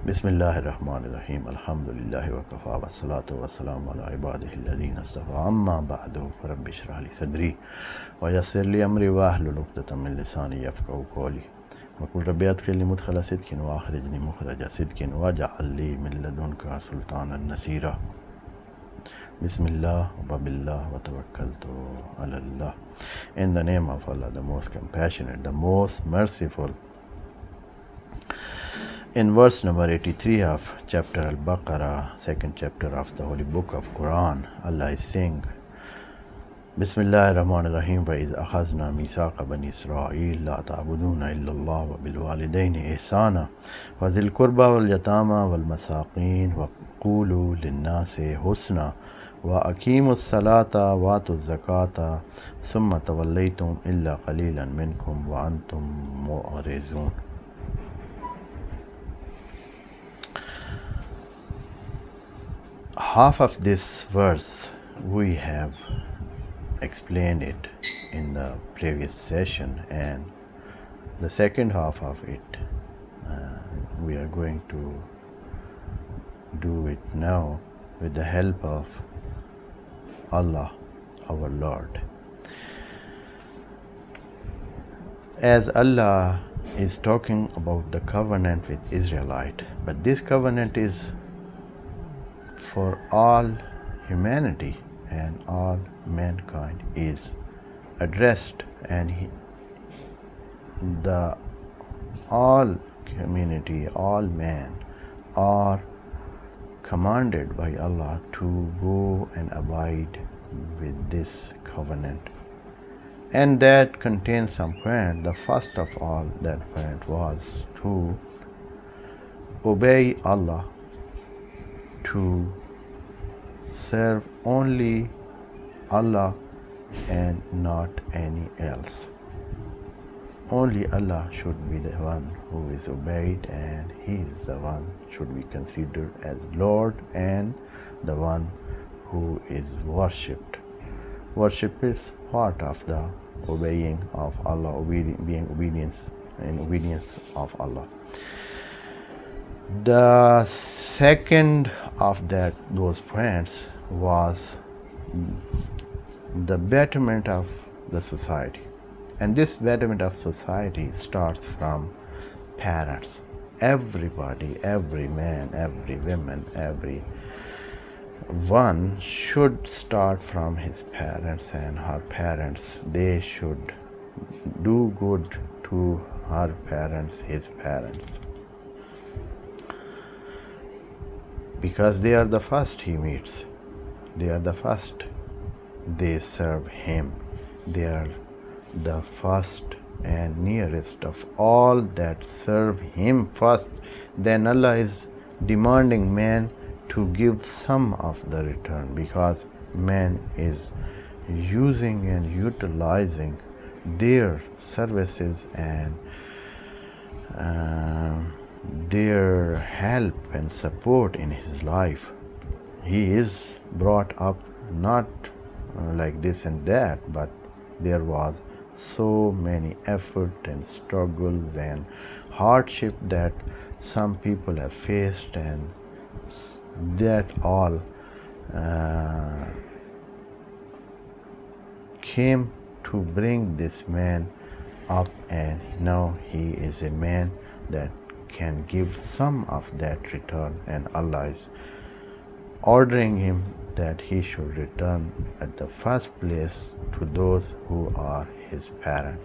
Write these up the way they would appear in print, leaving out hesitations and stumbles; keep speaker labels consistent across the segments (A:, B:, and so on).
A: Bismillahirrahmanirrahim. Alhamdulillahi wa kafa wa salatu wa salamu ala ibadihi alladhina istafa. Amma ba'du. Rabbi shrah li sadri wa yassir li amri wa ahlul 'uqdatam min lisani yafqahu qawli. Wa qul rabbi adkhilni mudkhala sidqin wa akhrijni mukhraja sidqin waj'al li min ladunka sultanan nasira. Bismillah wa billah wa tawakkaltu ala Allah. In the name of Allah, the most compassionate, the most merciful. In verse number 83 of chapter Al-Baqarah, second chapter of the holy book of Quran, Allah is saying, Bismillahirrahmanirrahim. وَإِذْ أَخَذْنَا مِيثَاقَ بَنِي إِسْرَائِيلَ لَا تَعْبُدُونَ إِلَّا اللَّهَ وَبِالْوَالِدَيْنِ إِحْسَانًا وَذِي الْقُرْبَى وَالْيَتَامَى وَالْمَسَاكِينِ وَقُولُوا لِلنَّاسِ حُسْنًا وَأَقِيمُوا الصَّلَاةَ وَآتُوا الزَّكَاةَ ثُمَّ تَوَلَّيْتُمْ إِلَّا قَلِيلًا مِنْكُمْ وَأَنْتُمْ مُعْرِضُونَ. Half of this verse we have explained it in the previous session, and the second half of it we are going to do it now with the help of Allah, our Lord. As Allah is talking about the covenant with Israelite, but this covenant is for all humanity and all mankind is addressed, and the all community, all men are commanded by Allah to go and abide with this covenant, and that contains some point. The first of all, that point was to obey Allah, to serve only Allah and not any else. Only Allah should be the one who is obeyed, and He is the one should be considered as Lord and the one who is worshipped. Worship is part of the obeying of Allah, being obedience of Allah. The second of those points was the betterment of the society, and this betterment of society starts from parents. Everybody, every man, every woman, every one should start from his parents and her parents. They should do good to her parents, his parents, because they are the first he meets. They are the first they serve him. They are the first and nearest of all that serve him first. Then Allah is demanding man to give some of the return, because man is using and utilizing their services and their help and support in his life. He is brought up not like this and that, but there was so many effort and struggles and hardship that some people have faced, and that all came to bring this man up, and now he is a man that can give some of that return, and Allah is ordering him that he should return at the first place to those who are his parents.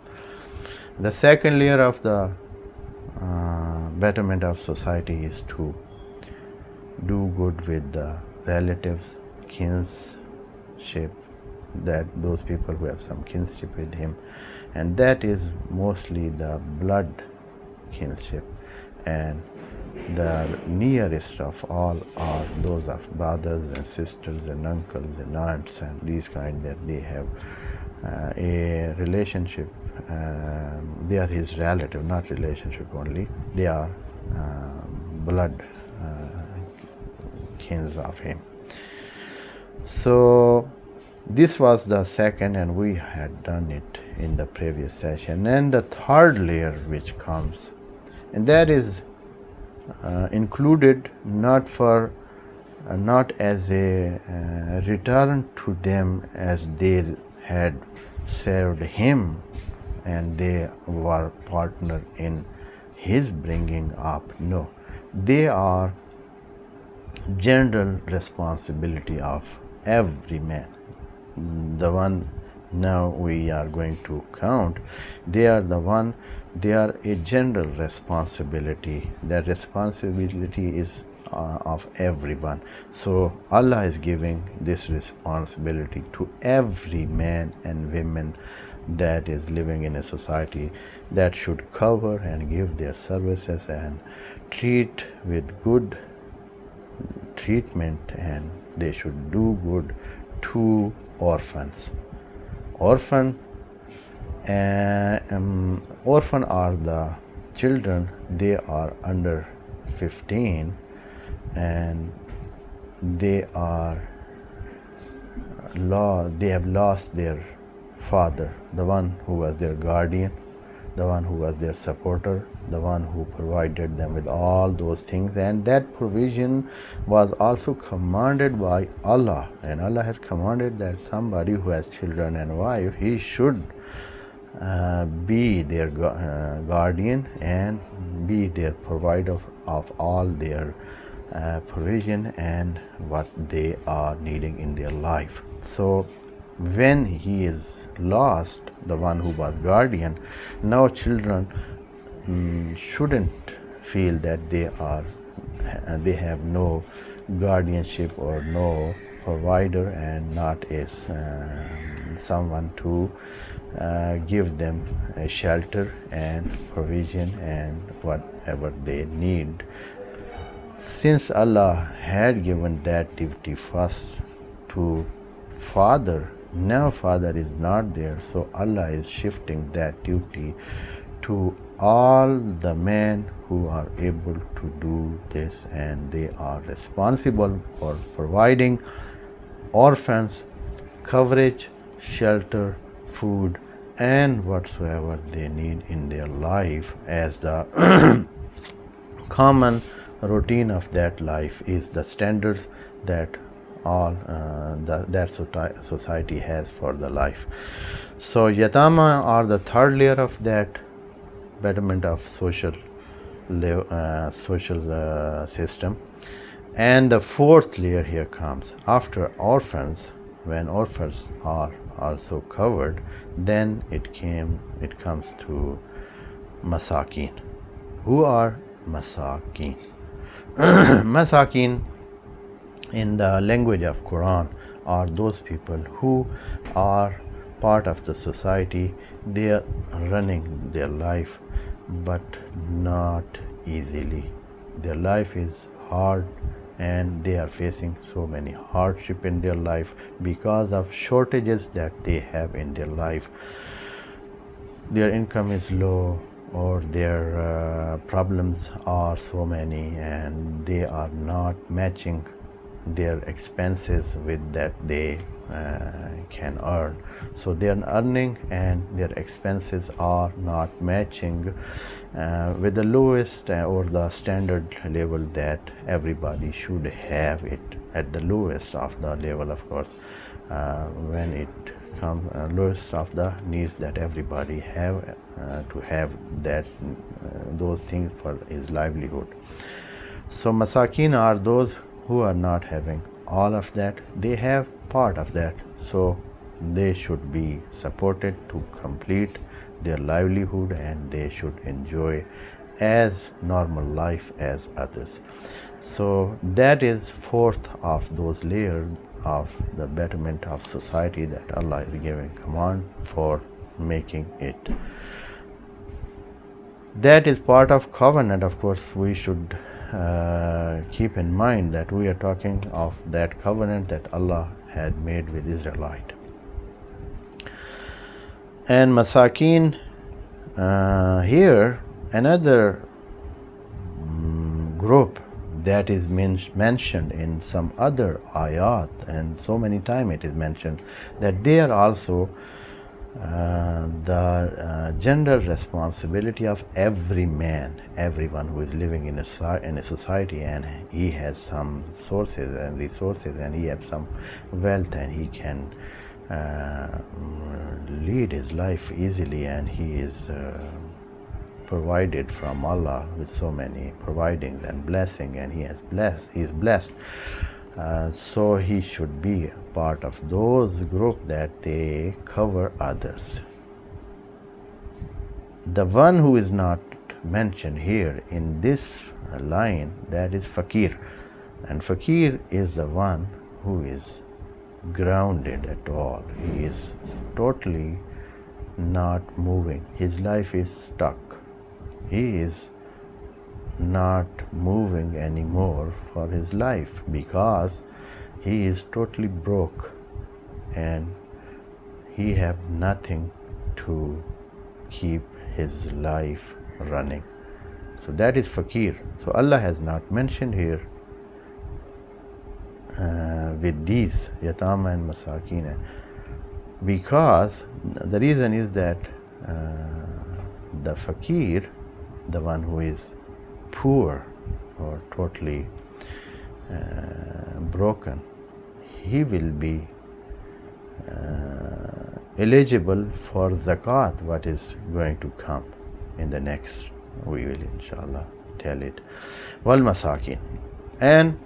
A: The second layer of the betterment of society is to do good with the relatives, kinship, that those people who have some kinship with him, and that is mostly the blood kinship, and the nearest of all are those of brothers and sisters and uncles and aunts and these kind, that they have a relationship. They are his relative, not relationship only. They are blood kins of him. So this was the second, and we had done it in the previous session. And the third layer which comes, and that is included not as a return to them as they had served him and they were partner in his bringing up. No, they are general responsibility of every man. The one now we are going to count, they are a general responsibility. That responsibility is of everyone. So Allah is giving this responsibility to every man and women that is living in a society, that should cover and give their services and treat with good treatment, and they should do good to orphans. Orphan are the children, they are under 15 and they have lost their father, the one who was their guardian, the one who was their supporter, the one who provided them with all those things. And that provision was also commanded by Allah, and Allah has commanded that somebody who has children and wife, he should be their guardian and be their provider of all their provision and what they are needing in their life. So when he is lost, the one who was guardian, now children shouldn't feel that they have no guardianship or no provider and not as someone to give them a shelter and provision and whatever they need. Since Allah had given that duty first to father, now father is not there, so Allah is shifting that duty to all the men who are able to do this, and they are responsible for providing orphans coverage, shelter, food, and whatsoever they need in their life, as the common routine of that life is the standards that all that society has for the life. So yatama are the third layer of that betterment of social system, and the fourth layer here comes after orphans. When orphans are also covered, then it comes to masakin. Who are masakin? Masakin in the language of Quran are those people who are part of the society. They are running their life but not easily. Their life is hard and they are facing so many hardship in their life because of shortages that they have in their life. Their income is low, or their problems are so many and they are not matching their expenses with that they can earn. So they are earning and their expenses are not matching with the lowest or the standard level that everybody should have it at the lowest of the level, of course, when it comes lowest of the needs that everybody have to have that those things for his livelihood. So masakin are those who are not having all of that. They have part of that, so they should be supported to complete their livelihood and they should enjoy as normal life as others. So that is fourth of those layers of the betterment of society that Allah is giving command for making it. That is part of covenant. Of course, we should keep in mind that we are talking of that covenant that Allah had made with Israelite. And masakin, here another group that is mentioned in some other ayat, and so many times it is mentioned that they are also the general responsibility of every man, everyone who is living in a society, and he has some sources and resources, and he has some wealth, and he can lead his life easily, and he is provided from Allah with so many providings and blessing, and he is blessed. So he should be part of those group that they cover others. The one who is not mentioned here in this line, that is fakir, and fakir is the one who is grounded at all. He is totally not moving. His life is stuck. He is not moving anymore for his life because he is totally broke and he have nothing to keep his life running. So that is fakir. So Allah has not mentioned here with these yatama and masakin, because the reason is that the fakir, the one who is poor or totally broken, he will be eligible for zakat, what is going to come in the next. We will inshallah tell it. Wal masakin. And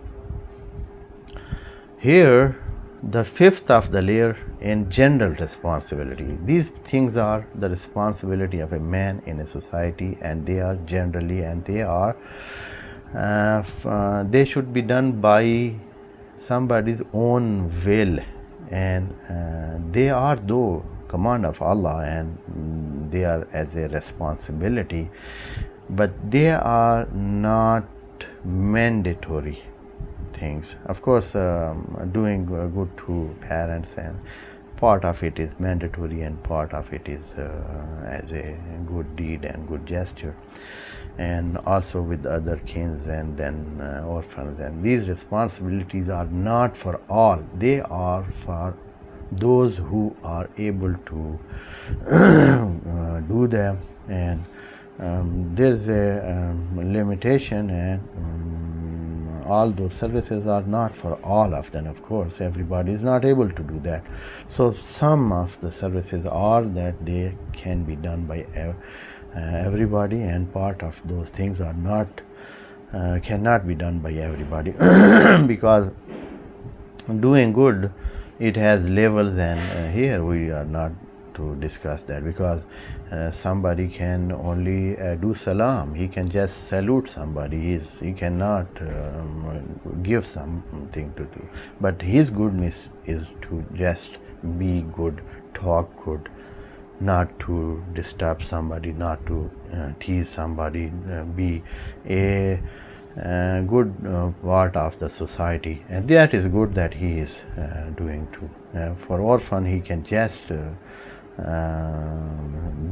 A: here the fifth of the layer in general responsibility. These things are the responsibility of a man in a society, and they are generally, and they are they should be done by somebody's own will, and they are though command of Allah, and they are as a responsibility, but they are not mandatory things. Of course, doing good to parents, and part of it is mandatory and part of it is as a good deed and good gesture, and also with other kins and then orphans. And these responsibilities are not for all, they are for those who are able to do them, and there's a limitation, and all those services are not for all of them. Of course, everybody is not able to do that. So some of the services are that they can be done by everybody, and part of those things are not cannot be done by everybody because doing good, it has levels, and here we are not to discuss that, because somebody can only do salam, he can just salute somebody, he cannot give something to do, but his goodness is to just be good, talk good, not to disturb somebody, not to tease somebody, be a good part of the society, and that is good that he is doing too. For orphan, he can just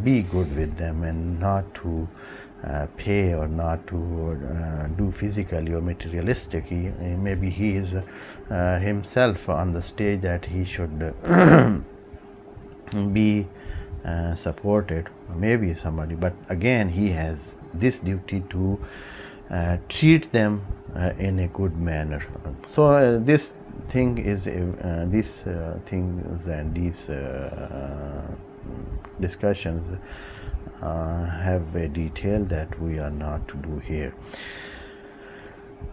A: be good with them, and not to pay, or not to do physically or materialistic. Maybe he is himself on the stage that he should be supported, maybe somebody, but again he has this duty to treat them in a good manner. So this thing is these things and these discussions have a detail that we are not to do here.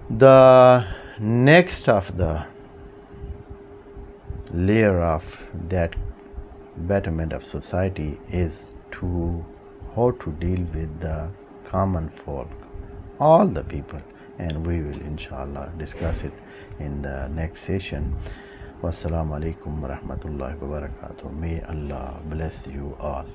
A: The next of the layer of that betterment of society is to how to deal with the common folk, all the people, and we will inshallah discuss it in the next session. Wassalamu alaikum wa rahmatullahi wa barakatuh. May Allah bless you all.